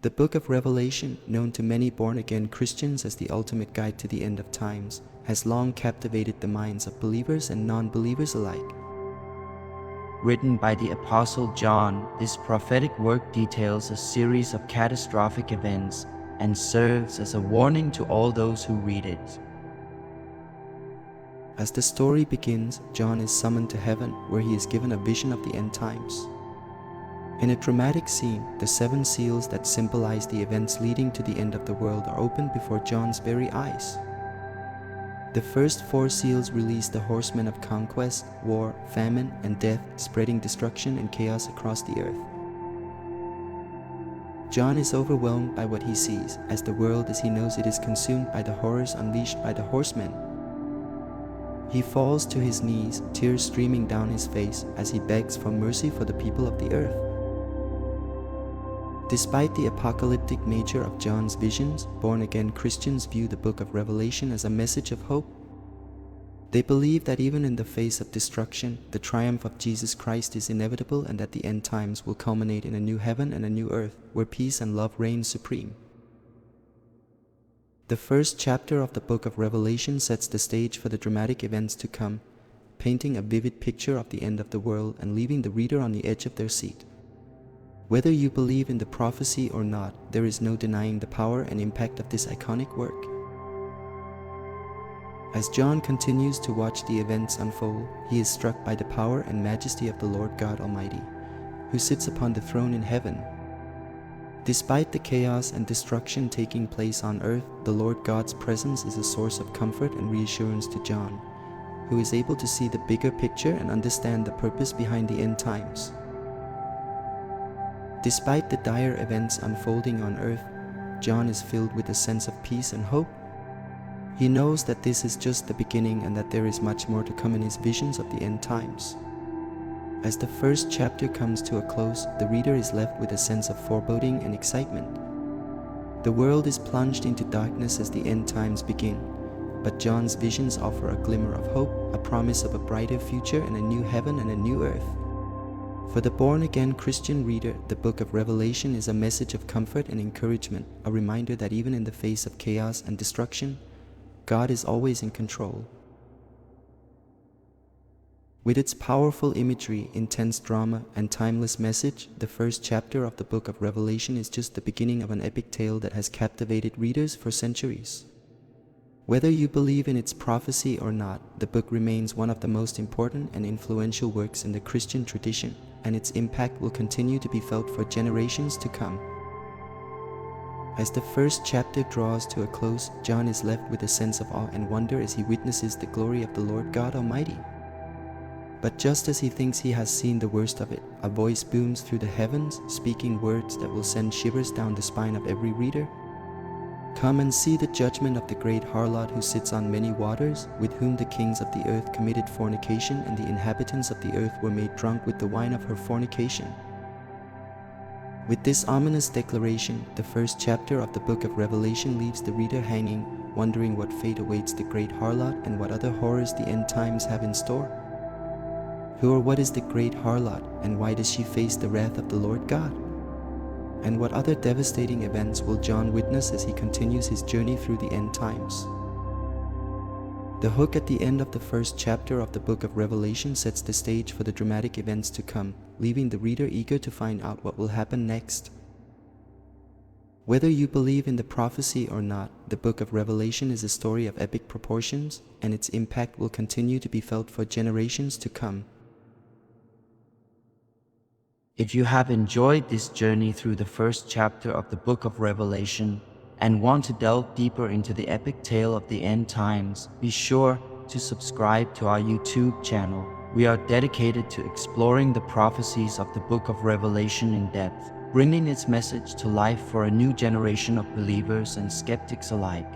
The book of Revelation, known to many born-again Christians as the ultimate guide to the end of times, has long captivated the minds of believers and non-believers alike. Written by the Apostle John, this prophetic work details a series of catastrophic events and serves as a warning to all those who read it. As the story begins, John is summoned to heaven, where he is given a vision of the end times. In a dramatic scene, the 7 seals that symbolize the events leading to the end of the world are opened before John's very eyes. The first 4 seals release the horsemen of conquest, war, famine, and death, spreading destruction and chaos across the earth. John is overwhelmed by what he sees, as the world as he knows it is consumed by the horrors unleashed by the horsemen. He falls to his knees, tears streaming down his face, as he begs for mercy for the people of the earth. Despite the apocalyptic nature of John's visions, born-again Christians view the book of Revelation as a message of hope. They believe that even in the face of destruction, the triumph of Jesus Christ is inevitable and that the end times will culminate in a new heaven and a new earth, where peace and love reign supreme. The first chapter of the book of Revelation sets the stage for the dramatic events to come, painting a vivid picture of the end of the world and leaving the reader on the edge of their seat. Whether you believe in the prophecy or not, there is no denying the power and impact of this iconic work. As John continues to watch the events unfold, he is struck by the power and majesty of the Lord God Almighty, who sits upon the throne in heaven. Despite the chaos and destruction taking place on earth, the Lord God's presence is a source of comfort and reassurance to John, who is able to see the bigger picture and understand the purpose behind the end times. Despite the dire events unfolding on earth, John is filled with a sense of peace and hope. He knows that this is just the beginning and that there is much more to come in his visions of the end times. As the first chapter comes to a close, the reader is left with a sense of foreboding and excitement. The world is plunged into darkness as the end times begin, but John's visions offer a glimmer of hope, a promise of a brighter future and a new heaven and a new earth. For the born-again Christian reader, the book of Revelation is a message of comfort and encouragement, a reminder that even in the face of chaos and destruction, God is always in control. With its powerful imagery, intense drama, and timeless message, the first chapter of the book of Revelation is just the beginning of an epic tale that has captivated readers for centuries. Whether you believe in its prophecy or not, the book remains one of the most important and influential works in the Christian tradition, and its impact will continue to be felt for generations to come. As the first chapter draws to a close, John is left with a sense of awe and wonder as he witnesses the glory of the Lord God Almighty. But just as he thinks he has seen the worst of it, a voice booms through the heavens, speaking words that will send shivers down the spine of every reader. Come and see the judgment of the great harlot who sits on many waters, with whom the kings of the earth committed fornication, and the inhabitants of the earth were made drunk with the wine of her fornication. With this ominous declaration, the first chapter of the book of Revelation leaves the reader hanging, wondering what fate awaits the great harlot and what other horrors the end times have in store. Who or what is the great harlot, and why does she face the wrath of the Lord God? And what other devastating events will John witness as he continues his journey through the end times? The hook at the end of the first chapter of the book of Revelation sets the stage for the dramatic events to come, leaving the reader eager to find out what will happen next. Whether you believe in the prophecy or not, the book of Revelation is a story of epic proportions, and its impact will continue to be felt for generations to come. If you have enjoyed this journey through the first chapter of the book of Revelation and want to delve deeper into the epic tale of the end times, be sure to subscribe to our YouTube channel. We are dedicated to exploring the prophecies of the book of Revelation in depth, bringing its message to life for a new generation of believers and skeptics alike.